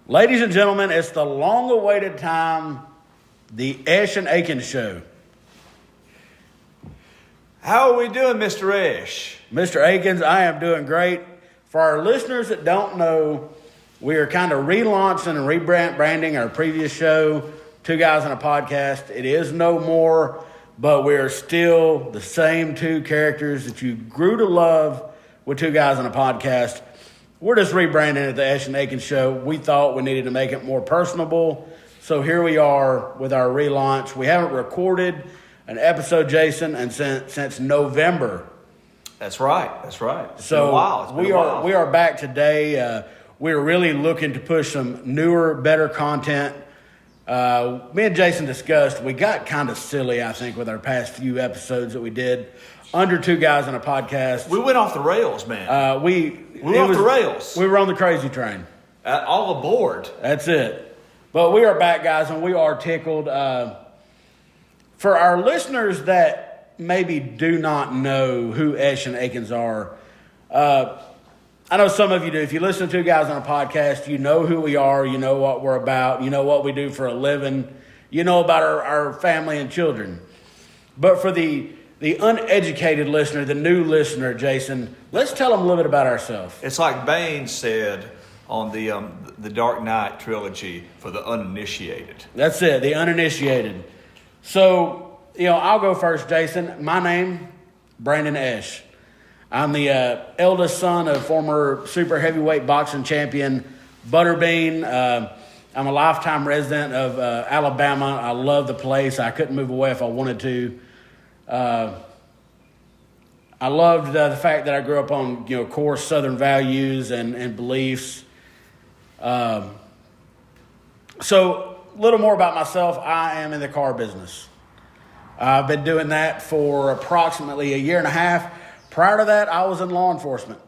Ladies and gentlemen, it's the long-awaited time, the Esch and Akins show. How are we doing, Mr. Esch? Mr. Akins, I am doing great. For our listeners that don't know, we are kind of relaunching and rebranding our previous show, Two Guys on a Podcast. It is no more, but we are still the same two characters that you grew to love with Two Guys on a Podcast. We're just rebranding it the Esch and Akins show. We thought we needed to make it more personable. So here we are with our relaunch. We haven't recorded an episode, Jason, and since November. That's right. It's been So a while. we are back today. We're really looking to push some newer, better content. Me and Jason discussed, we got kind of silly, I think, with our past few episodes that we did. Under Two Guys on a Podcast. We went off the rails, man. We were off the rails. We were on the crazy train. All aboard. That's it. But we are back, guys, and we are tickled. For our listeners that maybe do not know who Esch and Akins are, I know some of you do. If you listen to Two Guys on a Podcast, you know who we are, you know what we're about, you know what we do for a living, you know about our family and children. But for the uneducated listener, the new listener, Jason, let's tell them a little bit about ourselves. It's like Bane said on the Dark Knight trilogy for the uninitiated. That's it, the uninitiated. So, I'll go first, Jason. My name, Brandon Esch. I'm the eldest son of former super heavyweight boxing champion Butterbean. I'm a lifetime resident of Alabama. I love the place. I couldn't move away if I wanted to. I loved the fact that I grew up on core Southern values and beliefs. So a little more about myself. I am in the car business. I've been doing that for approximately a year and a half. Prior to that, I was in law enforcement.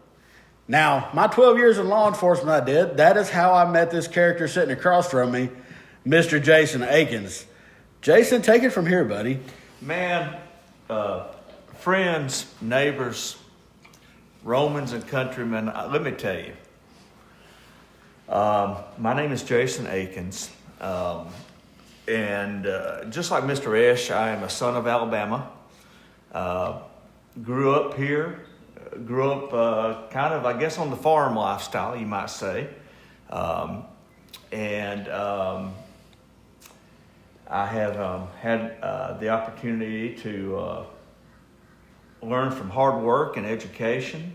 Now, my 12 years in law enforcement that is how I met this character sitting across from me, Mr. Jason Akins. Jason, take it from here, buddy. Man, friends, neighbors, Romans and countrymen, let me tell you. My name is Jason Akins. And just like Mr. Esch, I am a son of Alabama. Grew up here. Grew up kind of, I guess, on the farm lifestyle, you might say. I have had the opportunity to learn from hard work and education.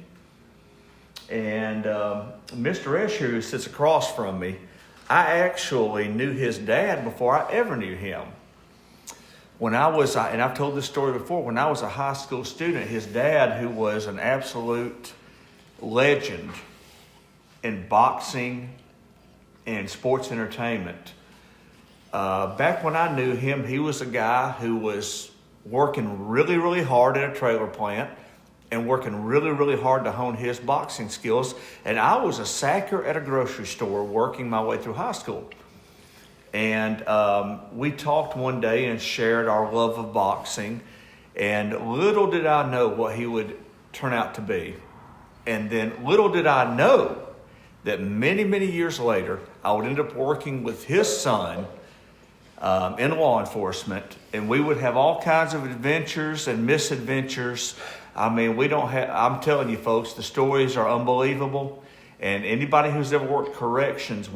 And Mr. Esch, who sits across from me, I actually knew his dad before I ever knew him. When I was, and I've told this story before, when I was a high school student, his dad, who was an absolute legend in boxing and sports entertainment, back when I knew him, he was a guy who was working really, really hard at a trailer plant and working really, really hard to hone his boxing skills. And I was a sacker at a grocery store working my way through high school. And we talked one day and shared our love of boxing. And little did I know what he would turn out to be. And then little did I know that many, many years later, I would end up working with his son in law enforcement. And we would have all kinds of adventures and misadventures. I mean, I'm telling you folks, the stories are unbelievable. And anybody who's ever worked corrections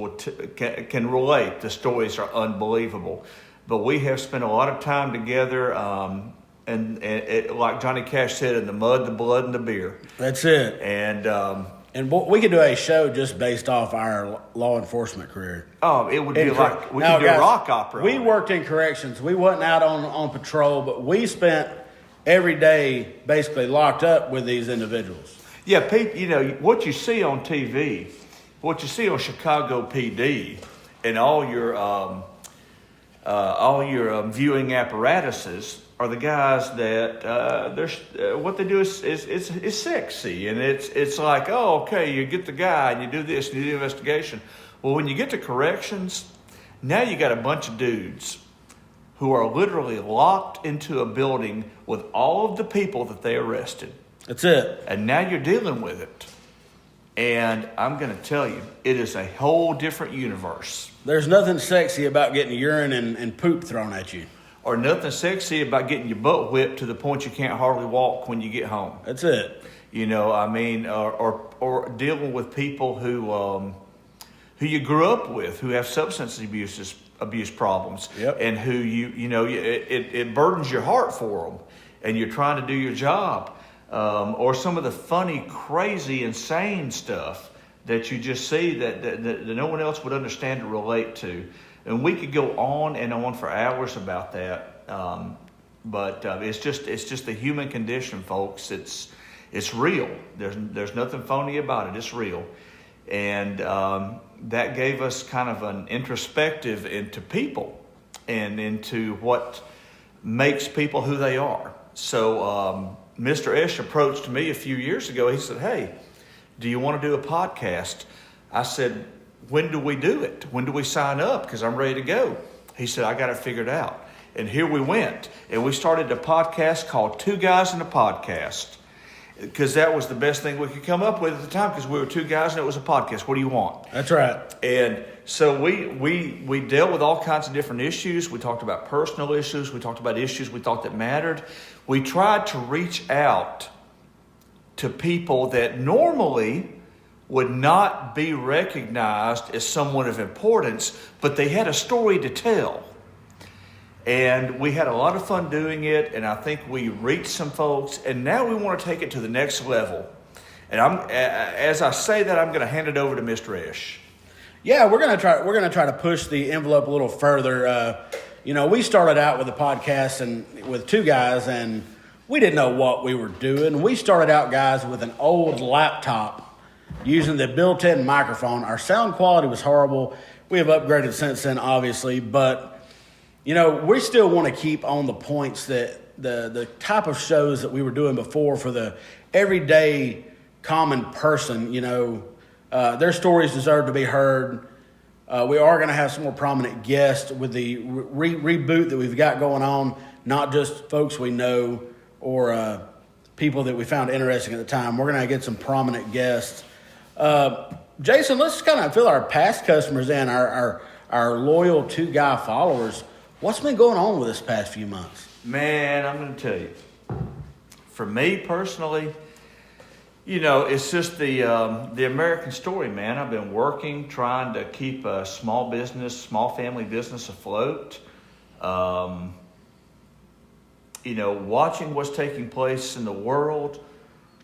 can relate. The stories are unbelievable. But we have spent a lot of time together, and like Johnny Cash said, in the mud, the blood, and the beer. That's it. And we could do a show just based off our law enforcement career. Oh, it would be like we could do a rock opera. We worked in corrections. We wasn't out on patrol, but we spent every day basically locked up with these individuals. Yeah, people, what you see on TV, what you see on Chicago PD, and all your viewing apparatuses are the guys that what they do is sexy, and it's like, oh, okay, you get the guy and you do this and you do the investigation. Well, when you get to corrections, now you got a bunch of dudes who are literally locked into a building with all of the people that they arrested. That's it. And now you're dealing with it. And I'm going to tell you, it is a whole different universe. There's nothing sexy about getting urine and poop thrown at you. Or nothing sexy about getting your butt whipped to the point you can't hardly walk when you get home. That's it. You know, I mean, or dealing with people who you grew up with, who have substance abuse problems, yep. and who it burdens your heart for them, and you're trying to do your job. Or some of the funny, crazy, insane stuff that you just see that no one else would understand or relate to. And we could go on and on for hours about that. But it's just the human condition, folks. It's real. There's nothing phony about it. It's real. And that gave us kind of an introspective into people and into what makes people who they are. So Mr. Esch approached me a few years ago. He said, "Hey, do you want to do a podcast?" I said, "When do we do it? When do we sign up? Because I'm ready to go." He said, "I got it figured out." And here we went. And we started a podcast called Two Guys in a Podcast. Because that was the best thing we could come up with at the time, because we were two guys and it was a podcast. What do you want? That's right. And so we dealt with all kinds of different issues. We talked about personal issues. We talked about issues we thought that mattered. We tried to reach out to people that normally would not be recognized as someone of importance, but they had a story to tell. And we had a lot of fun doing it, and I think we reached some folks, and now we want to take it to the next level. And as I say that, I'm going to hand it over to Mr. Esch. Yeah, we're gonna try to push the envelope a little further. We started out with a podcast and with two guys, and we didn't know what we were doing. We started out, guys, with an old laptop using the built-in microphone. Our sound quality was horrible. We have upgraded since then, obviously, but we still want to keep on the points that the type of shows that we were doing before for the everyday common person. Their stories deserve to be heard. We are going to have some more prominent guests with the reboot that we've got going on, not just folks we know or people that we found interesting at the time. We're going to get some prominent guests. Jason, let's kind of fill our past customers in, our loyal two-guy followers. What's been going on with this past few months? Man, I'm going to tell you. For me personally, it's just the American story, man. I've been working, trying to keep a small family business afloat. Watching what's taking place in the world,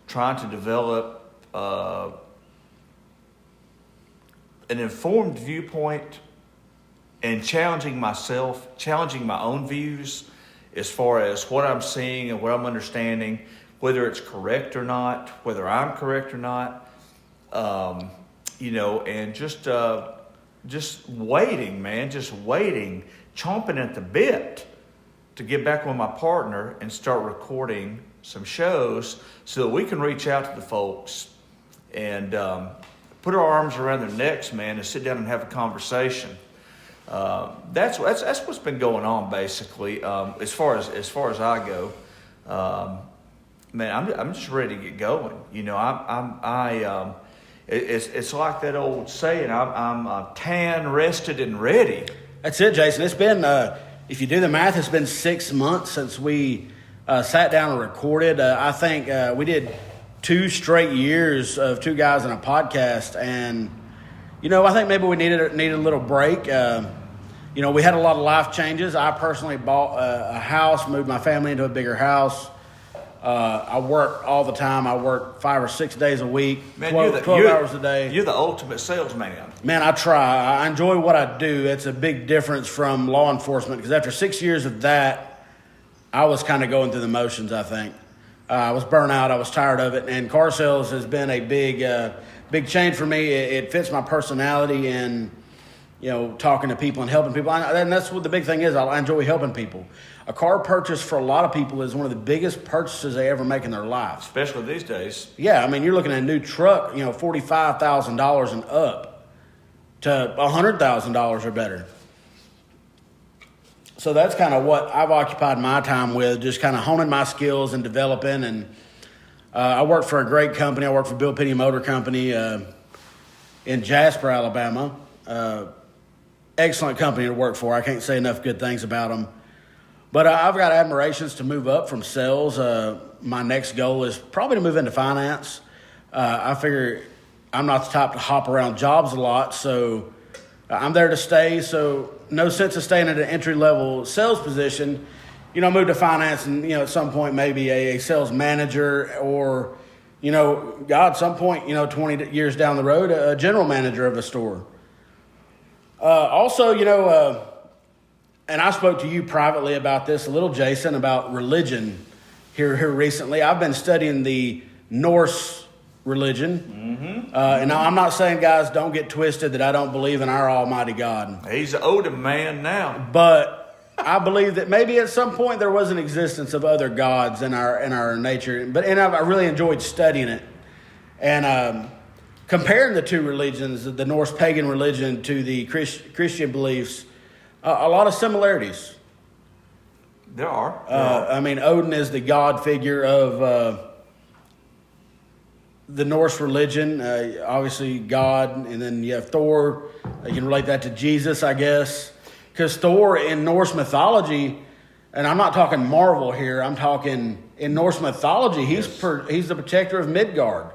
trying to develop an informed viewpoint, and challenging myself, challenging my own views as far as what I'm seeing and what I'm understanding, whether it's correct or not, whether I'm correct or not, and just waiting, man, chomping at the bit to get back with my partner and start recording some shows so that we can reach out to the folks and put our arms around their necks, man, and sit down and have a conversation. That's what's been going on basically. As far as I go, man, I'm just ready to get going. It's like that old saying. I'm tan, rested, and ready. That's it, Jason. It's been if you do the math, it's been 6 months since we sat down and recorded. I think we did 2 straight years of Two Guys in a Podcast, and I think maybe we needed a little break. We had a lot of life changes. I personally bought a house, moved my family into a bigger house. I work all the time. I work 5 or 6 days a week, man, 12 hours a day. You're the ultimate salesman. Man, I try. I enjoy what I do. It's a big difference from law enforcement because after 6 years of that, I was kind of going through the motions, I think. I was burnt out. I was tired of it. And car sales has been a big change for me. It fits my personality and, talking to people and helping people. And that's what the big thing is. I enjoy helping people. A car purchase for a lot of people is one of the biggest purchases they ever make in their life. Especially these days. Yeah, I mean, you're looking at a new truck, $45,000 and up to $100,000 or better. So that's kind of what I've occupied my time with, just kind of honing my skills and developing. And I work for a great company. I work for Bill Penny Motor Company in Jasper, Alabama. Excellent company to work for. I can't say enough good things about them. But I've got admirations to move up from sales. My next goal is probably to move into finance. I figure I'm not the type to hop around jobs a lot, so I'm there to stay. So no sense of staying at an entry-level sales position. Move to finance and, at some point maybe a sales manager or, at some point, 20 years down the road, a general manager of a store. Also, and I spoke to you privately about this a little, Jason, about religion here recently. I've been studying the Norse religion. And I'm not saying, guys, don't get twisted that I don't believe in our almighty God. He's an older man now. But I believe that maybe at some point there was an existence of other gods in our nature. And I really enjoyed studying it. And comparing the two religions, the Norse pagan religion to the Christian beliefs, a lot of similarities. There are. Odin is the god figure of the Norse religion. Obviously, God, and then you have Thor. You can relate that to Jesus, I guess. Because Thor in Norse mythology, and I'm not talking Marvel here, I'm talking in Norse mythology, he's the protector of Midgard,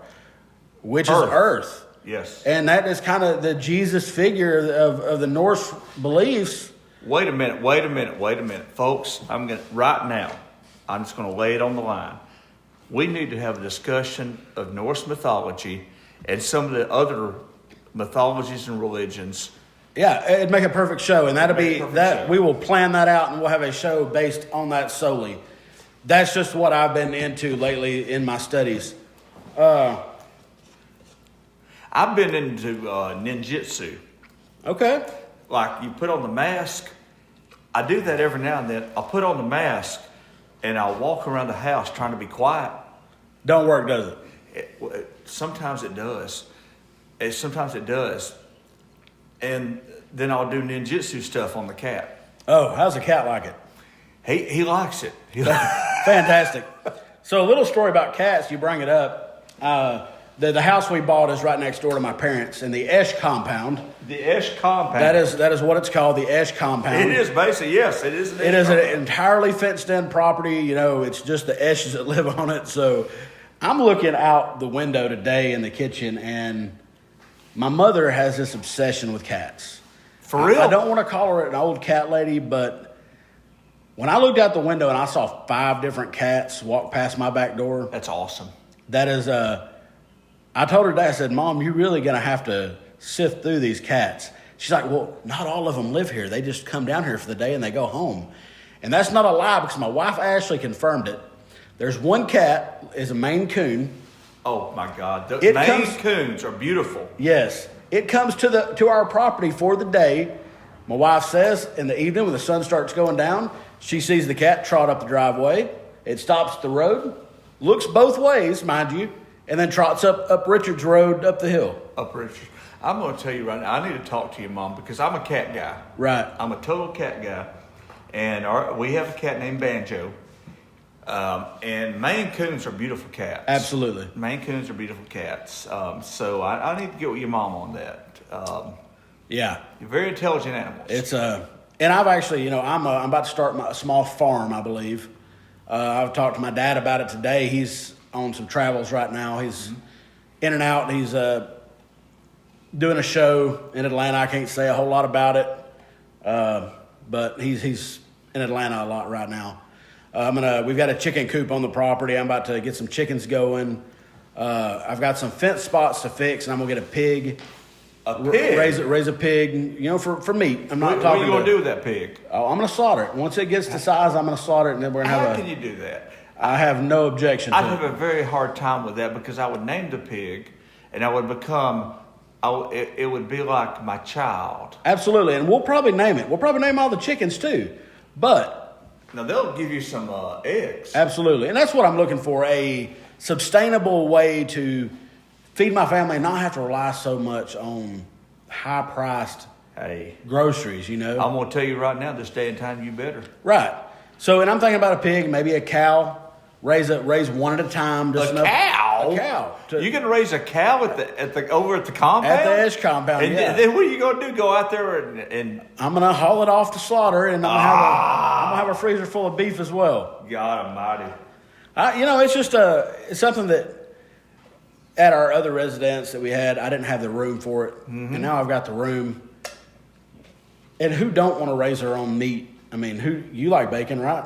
which is Earth. Yes. And that is kind of the Jesus figure of the Norse beliefs. Wait a minute, folks. I'm just going to lay it on the line. We need to have a discussion of Norse mythology and some of the other mythologies and religions. Yeah, it'd make a perfect show, and that'll be that. We will plan that out, and we'll have a show based on that solely. That's just what I've been into lately in my studies. I've been into ninjutsu. Okay. Like you put on the mask. I do that every now and then. I'll put on the mask and I'll walk around the house trying to be quiet. Don't work, does it? Sometimes it does. Sometimes it does. And then I'll do ninjutsu stuff on the cat. Oh, how's the cat like it? He likes it. Fantastic. So a little story about cats, you bring it up. The house we bought is right next door to my parents in the Esch compound. The Esch compound. That is what it's called, the Esch compound. It is basically, yes, it is. It is an entirely fenced-in property. It's just the Esches that live on it. So I'm looking out the window today in the kitchen, and my mother has this obsession with cats. For real? I don't want to call her an old cat lady, but when I looked out the window and I saw 5 different cats walk past my back door. That's awesome. That is I told her today, I said, Mom, you're really going to have to sift through these cats. She's like, well, not all of them live here. They just come down here for the day and they go home. And that's not a lie because my wife Ashley confirmed it. There's one cat, is a Maine Coon. Oh, my God. The Maine Coons are beautiful. Yes. It comes to our property for the day. My wife says in the evening when the sun starts going down, she sees the cat trot up the driveway. It stops at the road, looks both ways, mind you, and then trots up Richards Road, up the hill. Up Richards. I'm going to tell you right now, I need to talk to your mom because I'm a cat guy. Right. I'm a total cat guy. And we have a cat named Banjo. And Maine Coons are beautiful cats. Absolutely. Maine Coons are beautiful cats. So I need to get with your mom on that. Yeah. You're very intelligent animals. It's and I've actually, I'm about to start a small farm, I believe. I've talked to my dad about it today. He's on some travels right now. He's in and out. He's doing a show in Atlanta. I can't say a whole lot about it, but he's in Atlanta a lot right now. We've got a chicken coop on the property. I'm about to get some chickens going. I've got some fence spots to fix, and I'm gonna get a pig. A pig? Raise a pig, for meat. I'm not talking. What are you gonna do with that pig? Oh, I'm gonna slaughter it. Once it gets to size, I'm gonna slaughter it, and then we're gonna have. How can you do that? I have no objection to I'd it. have a very hard time with that because I would name the pig, and I would become. It would be like my child. Absolutely, and we'll probably name it. We'll probably name all the chickens too, but now they'll give you some eggs. Absolutely, and that's what I'm looking for: a sustainable way to feed my family and not have to rely so much on high-priced groceries. I'm going to tell you right now, this day and time, you better. Right. So, and I'm thinking about a pig, maybe a cow. raise one at a time. Just A cow? A cow. You can raise a cow over at the compound? At the Esch compound, and yeah. Then what are you going to do? Go out there and I'm going to haul it off to slaughter, and I'm going to have a freezer full of beef as well. God almighty. It's just it's something that at our other residence that we had, I didn't have the room for it. Mm-hmm. And now I've got the room. And who don't want to raise their own meat? I mean, you like bacon, right?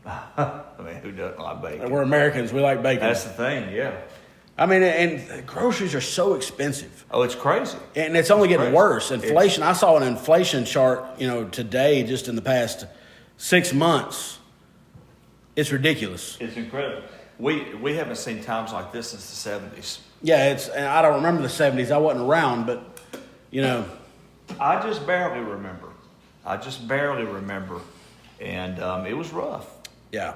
I mean, who doesn't like bacon? We're Americans. We like bacon. That's the thing, yeah. I mean, and groceries are so expensive. Oh, it's crazy. And it's only getting worse. Inflation. I saw an inflation chart, today, just in the past 6 months. It's ridiculous. It's incredible. We haven't seen times like this since the 70s. Yeah, and I don't remember the 70s. I wasn't around, but, I just barely remember. And it was rough. Yeah.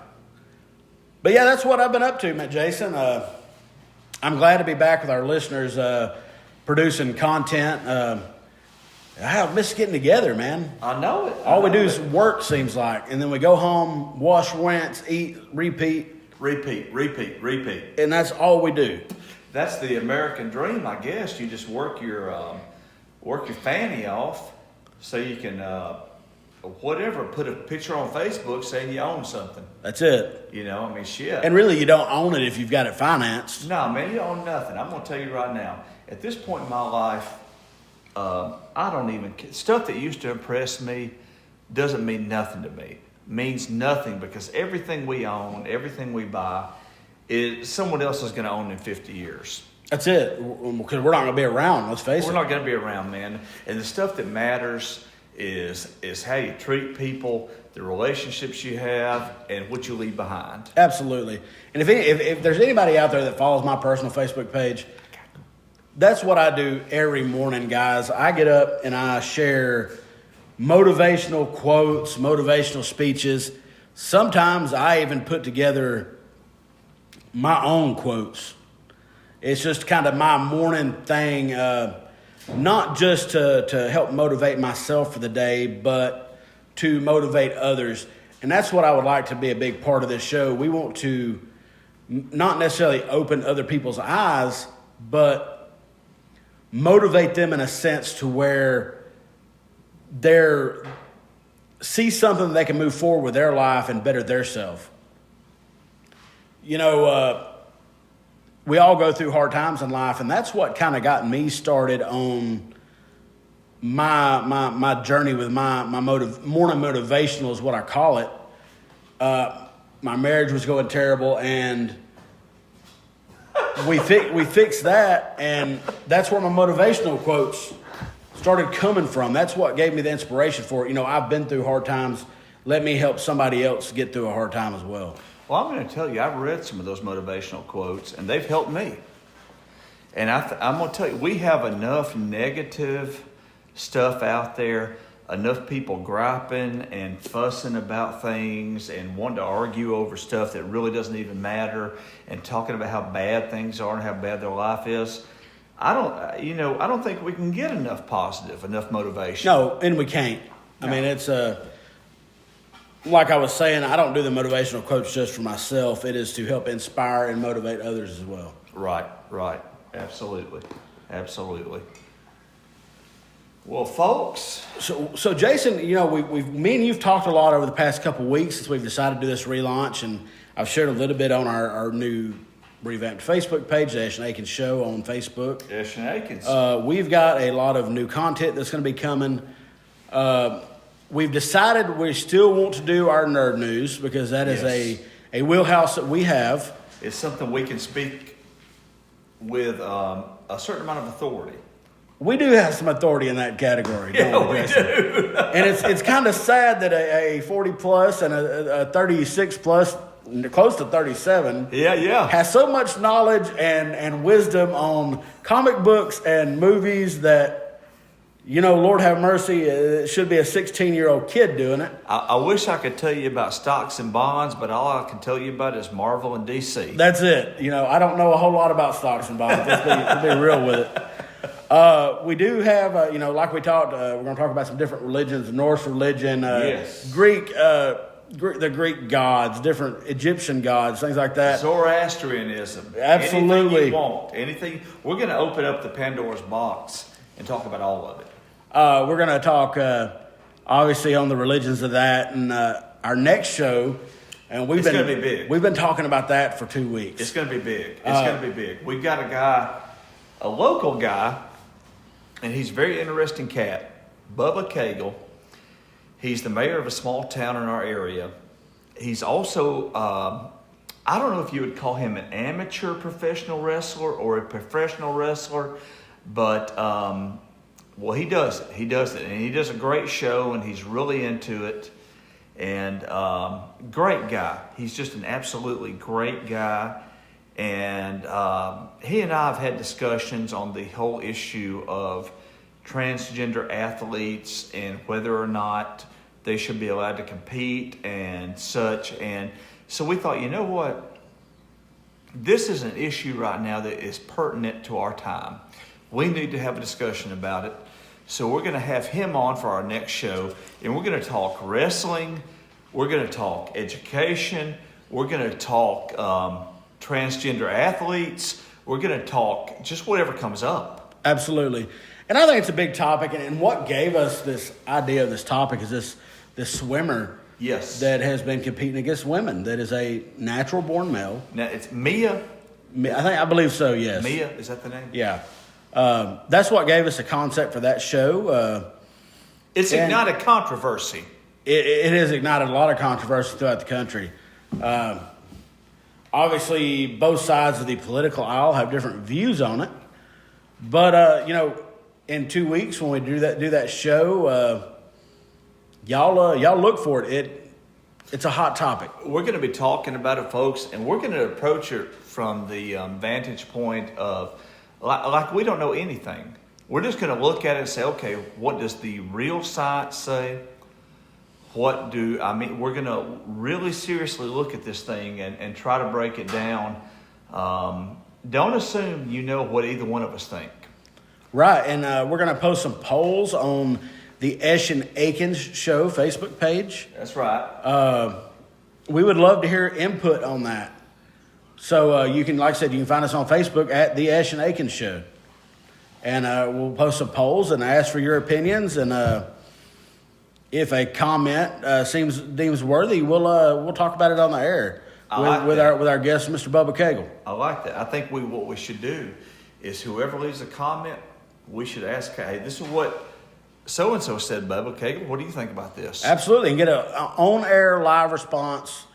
But yeah, that's what I've been up to, man, Jason. I'm glad to be back with our listeners, producing content. I miss getting together, man. I know it. All we do is work, seems like. And then we go home, wash, rinse, eat, repeat. Repeat. And that's all we do. That's the American dream, I guess. You just work your fanny off so you can, put a picture on Facebook saying you own something. That's it. Shit. And really, you don't own it if you've got it financed. No, man, you own nothing. I'm going to tell you right now. At this point in my life, I don't even... Stuff that used to impress me doesn't mean nothing to me. Means nothing because everything we own, everything we buy, is someone else is going to own in 50 years. That's it, because we're not going to be around, let's face it. We're not going to be around, man. And the stuff that matters is how you treat people, the relationships you have, and what you leave behind. Absolutely. And if there's anybody out there that follows my personal Facebook page, that's what I do every morning, guys. I get up and I share motivational quotes, motivational speeches. Sometimes I even put together my own quotes. It's just kind of my morning thing, not just to help motivate myself for the day, but to motivate others. And that's what I would like to be a big part of this show. We want to not necessarily open other people's eyes, but motivate them in a sense to where they're see something that they can move forward with their life and better their self. We all go through hard times in life, and that's what kind of got me started on my journey with my morning motivational is what I call it. My marriage was going terrible, and we fixed that, and that's where my motivational quotes started coming from. That's what gave me the inspiration for it. I've been through hard times. Let me help somebody else get through a hard time as well. Well, I'm going to tell you, I've read some of those motivational quotes, and they've helped me. And I'm going to tell you, we have enough negative stuff out there, enough people griping and fussing about things and wanting to argue over stuff that really doesn't even matter and talking about how bad things are and how bad their life is. I don't think we can get enough positive, enough motivation. No, and we can't. I mean, it's like I was saying, I don't do the motivational quotes just for myself. It is to help inspire and motivate others as well. Right. Absolutely. Well, folks. So Jason, me and you've talked a lot over the past couple of weeks since we've decided to do this relaunch, and I've shared a little bit on our new revamped Facebook page, the Esch and Akins Show on Facebook. Esch and Akins. We've got a lot of new content that's going to be coming. We've decided we still want to do our nerd news because that is a wheelhouse that we have. It's something we can speak with a certain amount of authority. We do have some authority in that category. Yeah, we do. And it's kind of sad that a 40 plus and a 36 plus, close to 37, has so much knowledge and wisdom on comic books and movies that, Lord have mercy, it should be a 16-year-old kid doing it. I wish I could tell you about stocks and bonds, but all I can tell you about is Marvel and DC. That's it. I don't know a whole lot about stocks and bonds. Let's be real with it. We do have, like we talked, we're going to talk about some different religions, Norse religion, yes. Greek, the Greek gods, different Egyptian gods, things like that. Zoroastrianism. Absolutely. Anything you want. Anything. We're going to open up the Pandora's box and talk about all of it. We're going to talk, obviously, on the religions of that, and our next show. And It's going to be big. We've been talking about that for 2 weeks. It's going to be big. It's going to be big. We've got a local guy, and he's a very interesting cat, Bubba Cagle. He's the mayor of a small town in our area. He's also, I don't know if you would call him an amateur professional wrestler or a professional wrestler, but, well, he does it. He does it. And he does a great show, and he's really into it. And great guy. He's just an absolutely great guy. And he and I have had discussions on the whole issue of transgender athletes and whether or not they should be allowed to compete and such. And so we thought, you know what? This is an issue right now that is pertinent to our time. We need to have a discussion about it. So we're going to have him on for our next show, and we're going to talk wrestling, we're going to talk education, we're going to talk transgender athletes, we're going to talk just whatever comes up. Absolutely. And I think it's a big topic, and what gave us this idea of this topic is this swimmer Yes. that has been competing against women, that is a natural-born male. Now, it's Mia. I believe so, yes. Mia, is that the name? Yeah. That's what gave us a concept for that show. It's ignited controversy. It has ignited a lot of controversy throughout the country. Obviously, both sides of the political aisle have different views on it. But, in 2 weeks when we do that show, y'all look for it. It's a hot topic. We're going to be talking about it, folks, and we're going to approach it from the vantage point of, like we don't know anything. We're just going to look at it and say, okay, what does the real science say? We're going to really seriously look at this thing and try to break it down. Don't assume you know what either one of us think. Right, and we're going to post some polls on the Esch and Akins show Facebook page. That's right. We would love to hear input on that. So you can, like I said, you can find us on Facebook at the Esch and Akins show. And we'll post some polls and ask for your opinions. And if a comment deems worthy, we'll talk about it on the air with our guest, Mr. Bubba Cagle. I like that. I think what we should do is whoever leaves a comment, we should ask, hey, this is what so-and-so said, Bubba Cagle. What do you think about this? Absolutely. And get an on-air live response,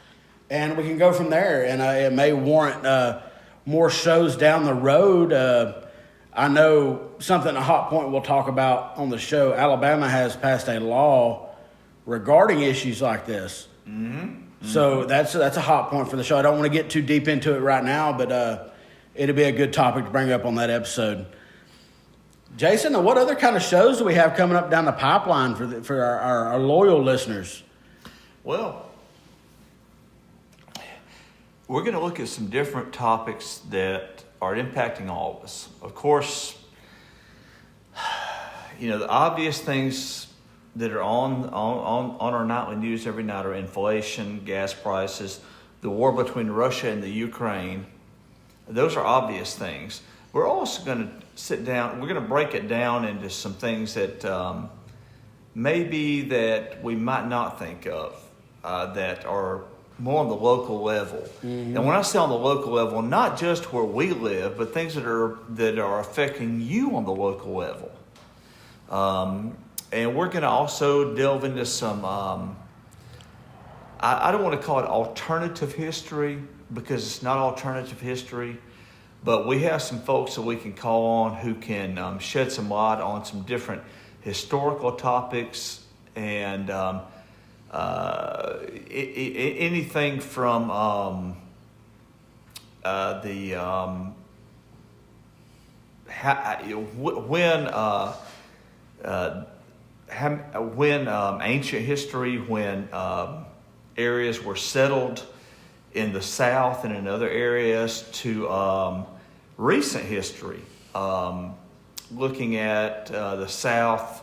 and we can go from there. And it may warrant more shows down the road. I know something, a hot point we'll talk about on the show. Alabama has passed a law regarding issues like this. Mm-hmm. So that's a hot point for the show. I don't want to get too deep into it right now, but it'll be a good topic to bring up on that episode. Jason, what other kind of shows do we have coming up down the pipeline for our loyal listeners? Well, we're going to look at some different topics that are impacting all of us. Of course, the obvious things that are on our nightly news every night are inflation, gas prices, the war between Russia and the Ukraine. Those are obvious things. We're also going to sit down, we're going to break it down into some things that maybe that we might not think of that are more on the local level. Mm-hmm. And when I say on the local level, not just where we live, but things that are affecting you on the local level. And we're going to also delve into some, I don't want to call it alternative history because it's not alternative history, but we have some folks that we can call on who can shed some light on some different historical topics and anything from when ancient history, when areas were settled in the South and in other areas, to recent history, looking at the South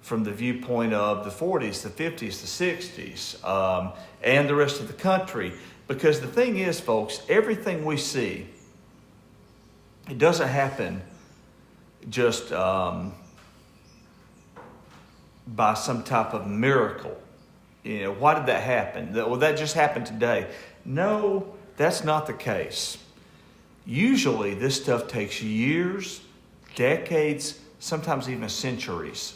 from the viewpoint of the 40s, the 50s, the 60s, and the rest of the country. Because the thing is, folks, everything we see, it doesn't happen just by some type of miracle. You know, why did that happen? Well, that just happened today. No, that's not the case. Usually this stuff takes years, decades, sometimes even centuries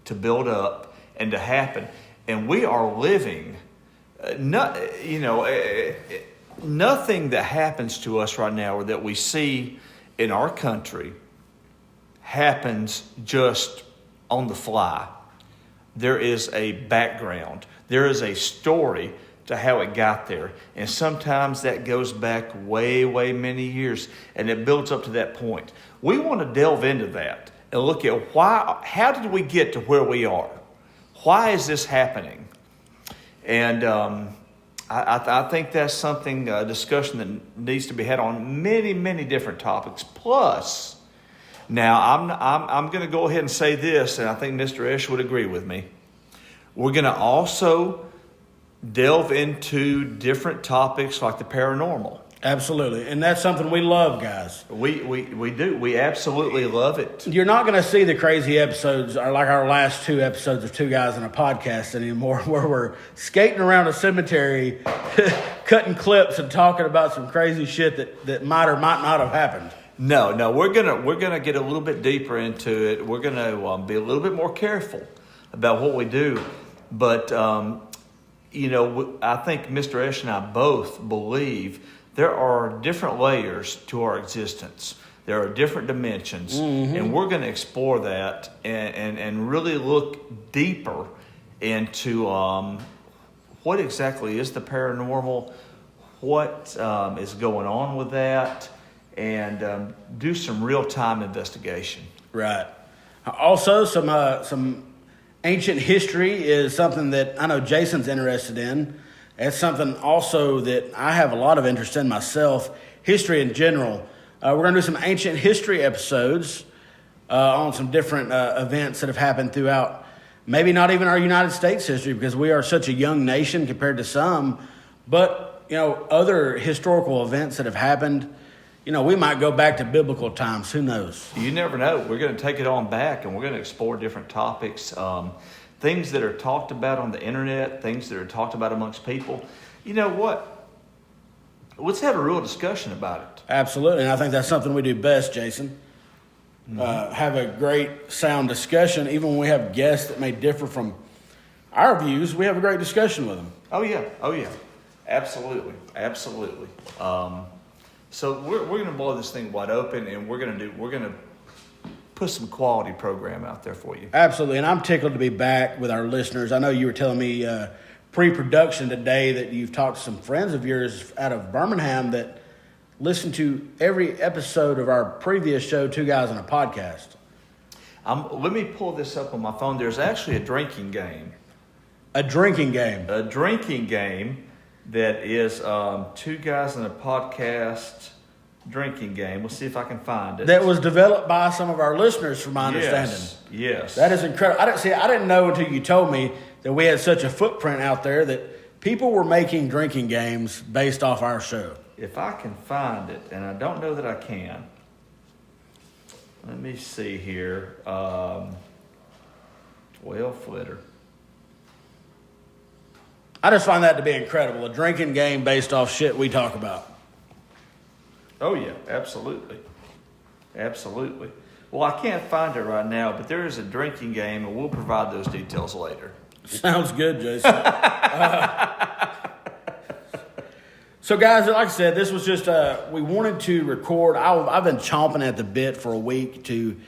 to build up and to happen. And we are living, nothing that happens to us right now or that we see in our country happens just on the fly. There is a background. There is a story to how it got there. And sometimes that goes back way, way many years, and it builds up to that point. We want to delve into that and look at how did we get to where we are? Why is this happening? And I think that's something, a discussion that needs to be had on many, many different topics. Plus, now I'm going to go ahead and say this, and I think Mr. Esch would agree with me. We're going to also delve into different topics like the paranormal. Absolutely. And that's something we love, guys. We do. We absolutely love it. You're not going to see the crazy episodes or like our last 2 episodes of Two Guys in a Podcast anymore, where we're skating around a cemetery, cutting clips and talking about some crazy shit that might or might not have happened. No, we're gonna get a little bit deeper into it. We're gonna be a little bit more careful about what we do. But I think Mr. Esch and I both believe there are different layers to our existence. There are different dimensions, and we're going to explore that and really look deeper into what exactly is the paranormal, what is going on with that, and do some real-time investigation. Right. Also, some ancient history is something that I know Jason's interested in. It's something also that I have a lot of interest in myself, history in general. We're going to do some ancient history episodes on some different events that have happened throughout, maybe not even our United States history, because we are such a young nation compared to some, but, other historical events that have happened. We might go back to biblical times. Who knows? You never know. We're going to take it on back, and we're going to explore different topics, things that are talked about on the internet, things that are talked about amongst people. You know what? Let's have a real discussion about it. Absolutely, and I think that's something we do best, Jason. Have a great sound discussion. Even when we have guests that may differ from our views, we have a great discussion with them. Oh, yeah. Absolutely. So we're going to blow this thing wide open, and we're going to put some quality program out there for you. Absolutely, and I'm tickled to be back with our listeners. I know you were telling me pre-production today that you've talked to some friends of yours out of Birmingham that listen to every episode of our previous show, Two Guys in a Podcast. Let me pull this up on my phone. There's actually a drinking game. A drinking game. A drinking game that is Two Guys in a Podcast drinking game. We'll see if I can find it. That was developed by some of our listeners, from my understanding. Yes. That is incredible. I didn't know until you told me that we had such a footprint out there that people were making drinking games based off our show. If I can find it, and I don't know that I can. Let me see here. 12 footer. I just find that to be incredible. A drinking game based off shit we talk about. Oh, yeah, absolutely. Well, I can't find it right now, but there is a drinking game, and we'll provide those details later. Sounds good, Jason. So, guys, like I said, this was just, we wanted to record. I've been chomping at the bit for a week to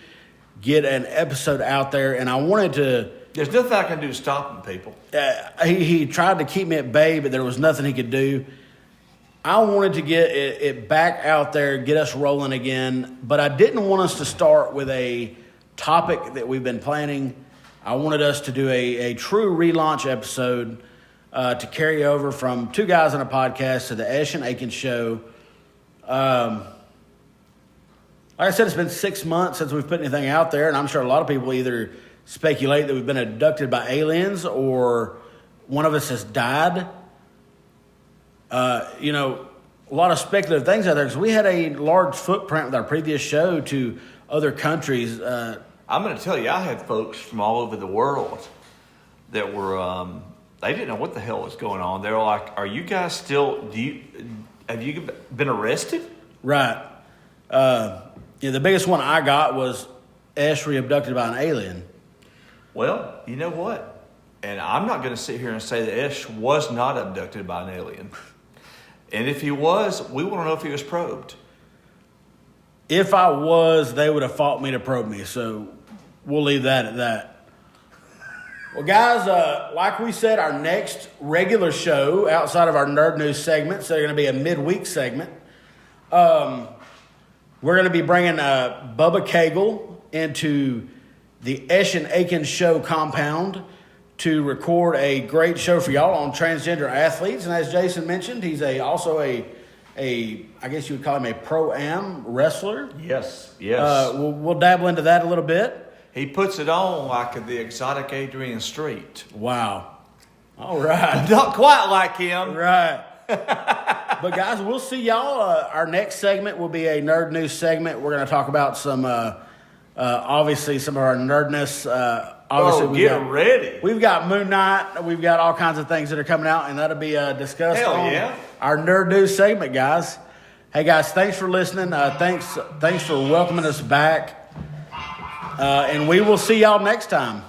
get an episode out there, and I wanted to... There's nothing I can do to stop him, people. He tried to keep me at bay, but there was nothing he could do. I wanted to get it back out there, get us rolling again, but I didn't want us to start with a topic that we've been planning. I wanted us to do a true relaunch episode to carry over from Two Guys in a Podcast to the Esch and Akins show. Like I said, it's been 6 months since we've put anything out there, and I'm sure a lot of people either speculate that we've been abducted by aliens or one of us has died. You know, a lot of speculative things out there because we had a large footprint with our previous show to other countries. I'm going to tell you, I had folks from all over the world that were, they didn't know what the hell was going on. They were like, are you guys still, have you been arrested? Right. Yeah, the biggest one I got was Esch re-abducted by an alien. Well, you know what? And I'm not going to sit here and say that Esch was not abducted by an alien. And if he was, we want to know if he was probed. If I was, they would have fought me to probe me. So we'll leave that at that. Well, guys, like we said, our next regular show outside of our Nerd News segments, they're going to be a midweek segment. We're going to be bringing Bubba Cagle into the Esch and Akins show compound to record a great show for y'all on transgender athletes. And as Jason mentioned, he's also a I guess you would call him a pro-am wrestler. Yes. We'll dabble into that a little bit. He puts it on like the exotic Adrian Street. Wow. All right. Not quite like him. Right. But guys, we'll see y'all. Our next segment will be a Nerd News segment. We're going to talk about some, obviously, some of our nerdness. Obviously, ready. We've got Moon Knight. We've got all kinds of things that are coming out, and that'll be discussed on our Nerd News segment, guys. Hey, guys, thanks for listening. Thanks for welcoming us back. And we will see y'all next time.